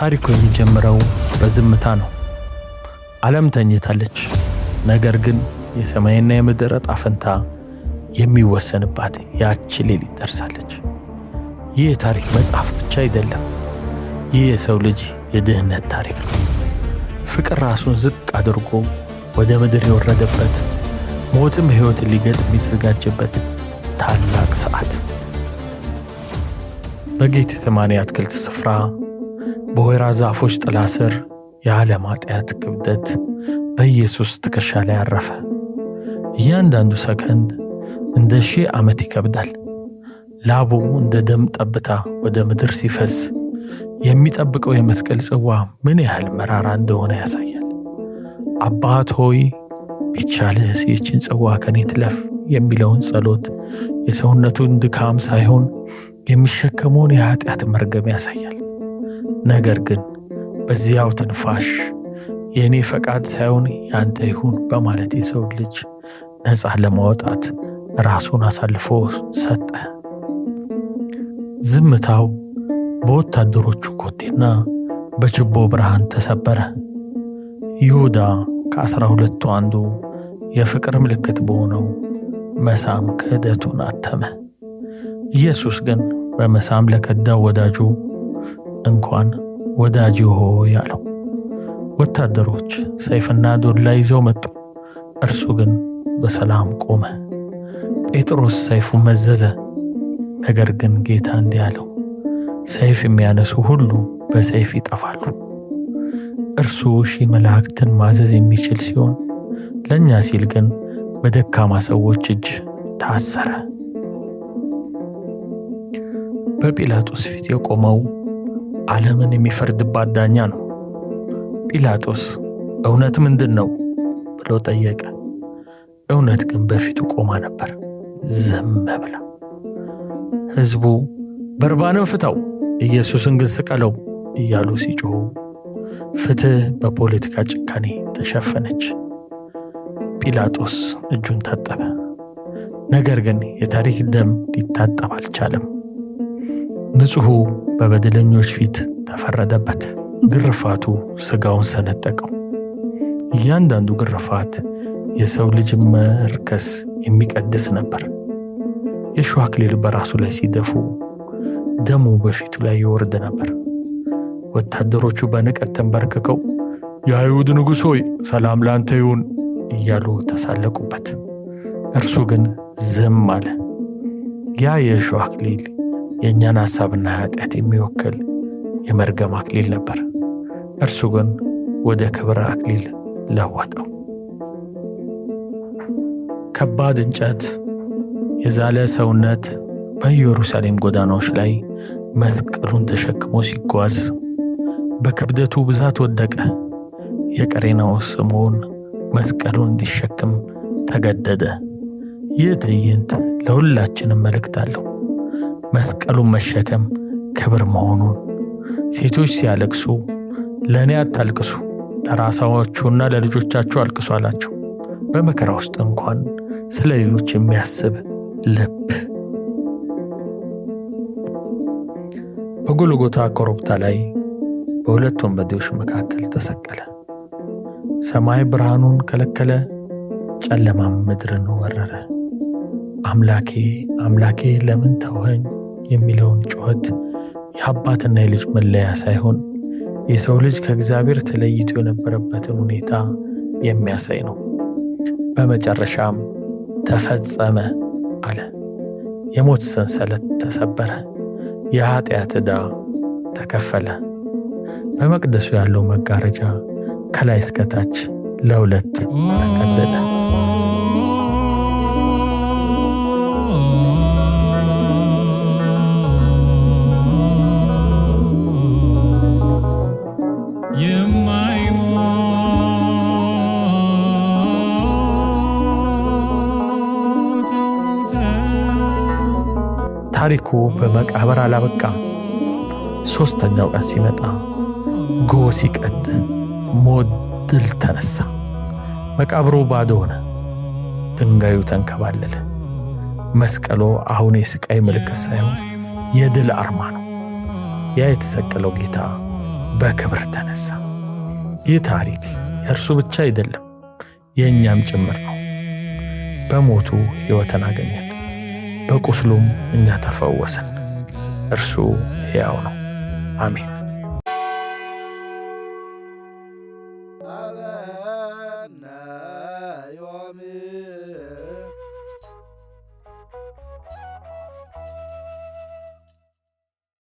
ታሪኩ የሚጀምረው በዝምታ ነው። ዓለም ተኝታለች። ነገር ግን የሰማይና የምድር ዕጣ ፈንታ የሚወሰንባት ያች ሌሊት ደርሳለች። ይህ የታሪክ መጽሐፍ ብቻ አይደለም። ይህ የሰው ልጅ የድህነት ታሪክ ነው። ፍቅር ራሱን ዝቅ አድርጎ ወደ ምድር የወረደበት፣ ሞትም ሕይወትን ሊገጥም የተዘጋጀበት ታላቅ ሰዓት። በጌቴሴማኒ አትክልት ስፍራ በወይራ ዛፎች ጥላ ስር የዓለም ኃጢአት ክብደት በኢየሱስ ትከሻ ላይ አረፈ። እያንዳንዱ ሰከንድ እንደ 1000 ዓመት ይከብዳል። ላቡ እንደ ደም ጠብታ ወደ ምድር ሲፈስ የሚጠብቀው የመስቀል ጽዋ ምን ያህል መራራ እንደሆነ ያሳያል። አባት ሆይ ቢቻልስ ይህችን ጽዋ ከኔ ትለፍ የሚለውን ጸሎት የሰውነቱን ድካም ሳይሆን የሚሸከመውን የኃጢአት መርገም ያሳያል። ነገር ግን በዚያው ትንፋሽ የእኔ ፈቃድ ሳይሆን ያንተ ይሁን በማለት የሰው ልጅ ነፃ ለማውጣት ራሱን አሳልፎ ሰጠ። ዝምታው በወታደሮቹ ኮቴና በችቦ ብርሃን ተሰበረ። ይሁዳ ከ12ቱ አንዱ የፍቅር ምልክት በሆነው መሳም ክህደቱን አተመ። ኢየሱስ ግን በመሳም ለከዳው ወዳጁ እንኳን ወዳጅ ሆይ አለው። ወታደሮች ሰይፍና ዱላ ይዘው መጡ። እርሱ ግን በሰላም ቆመ። ጴጥሮስ ሰይፉን መዘዘ። ነገር ግን ጌታ እንዲህ አለው፣ ሰይፍ የሚያነሱ ሁሉ በሰይፍ ይጠፋሉ። እርሱ 1000 መላእክትን ማዘዝ የሚችል ሲሆን ለእኛ ሲል ግን በደካማ ሰዎች እጅ ታሰረ። በጲላጦስ ፊት የቆመው ዓለምን የሚፈርድባት ዳኛ ነው። ጲላጦስ እውነት ምንድን ነው ብሎ ጠየቀ። እውነት ግን በፊቱ ቆማ ነበር፣ ዝም ብላ። ሕዝቡ በርባንን ፍታው፣ ኢየሱስን ግን ስቀለው እያሉ ሲጮሁ ፍትህ በፖለቲካ ጭካኔ ተሸፈነች። ጲላጦስ እጁን ታጠበ። ነገር ግን የታሪክ ደም ሊታጠብ አልቻለም። ንጹሑ በበደለኞች ፊት ተፈረደበት። ግርፋቱ ሥጋውን ሰነጠቀው። እያንዳንዱ ግርፋት የሰው ልጅ መርከስ የሚቀድስ ነበር። የእሾህ አክሊል በራሱ ላይ ሲደፉ ደሙ በፊቱ ላይ ይወርድ ነበር። ወታደሮቹ በንቀት ተንበርክከው የአይሁድ ንጉሥ ሆይ ሰላም ላንተ ይሁን እያሉ ተሳለቁበት። እርሱ ግን ዝም አለ። ያ የእሾህ አክሊል የእኛን ሐሳብና ኃጢአት የሚወክል የመርገም አክሊል ነበር። እርሱ ግን ወደ ክብር አክሊል ለወጠው። ከባድ እንጨት የዛለ ሰውነት በኢየሩሳሌም ጎዳናዎች ላይ መስቀሉን ተሸክሞ ሲጓዝ በክብደቱ ብዛት ወደቀ። የቀሬናው ስምዖን መስቀሉን እንዲሸክም ተገደደ። ይህ ትዕይንት ለሁላችንም መልእክት አለው። መስቀሉን መሸከም ክብር መሆኑን። ሴቶች ሲያለቅሱ ለእኔ አታልቅሱ፣ ለራሳችሁና ለልጆቻችሁ አልቅሱ አላቸው። በመከራ ውስጥ እንኳን ስለ ሌሎች የሚያስብ ልብ። በጎልጎታ ኮረብታ ላይ በሁለት ወንበዴዎች መካከል ተሰቀለ። ሰማይ ብርሃኑን ከለከለ፣ ጨለማም ምድርን ወረረ። አምላኬ አምላኬ ለምን ተውኸኝ የሚለውን ጩኸት የአባትና የልጅ መለያ ሳይሆን የሰው ልጅ ከእግዚአብሔር ተለይቶ የነበረበትን ሁኔታ የሚያሳይ ነው። በመጨረሻም ተፈጸመ አለ። የሞት ሰንሰለት ተሰበረ። የኃጢአት ዕዳ ተከፈለ። በመቅደሱ ያለው መጋረጃ ከላይ እስከታች ለሁለት ተቀደደ። ታሪኩ በመቃብር አላበቃም። ሦስተኛው ቀን ሲመጣ ጎህ ሲቀድ ሞት ድል ተነሳ። መቃብሩ ባዶ ሆነ። ድንጋዩ ተንከባለለ። መስቀሉ አሁን የስቃይ ምልክት ሳይሆን የድል አርማ ነው። ያ የተሰቀለው ጌታ በክብር ተነሳ። ይህ ታሪክ የእርሱ ብቻ አይደለም፣ የእኛም ጭምር ነው። በሞቱ ሕይወትን አገኘን፣ በቁስሉም እኛ ተፈወስን። እርሱ ሕያው ነው። አሜን።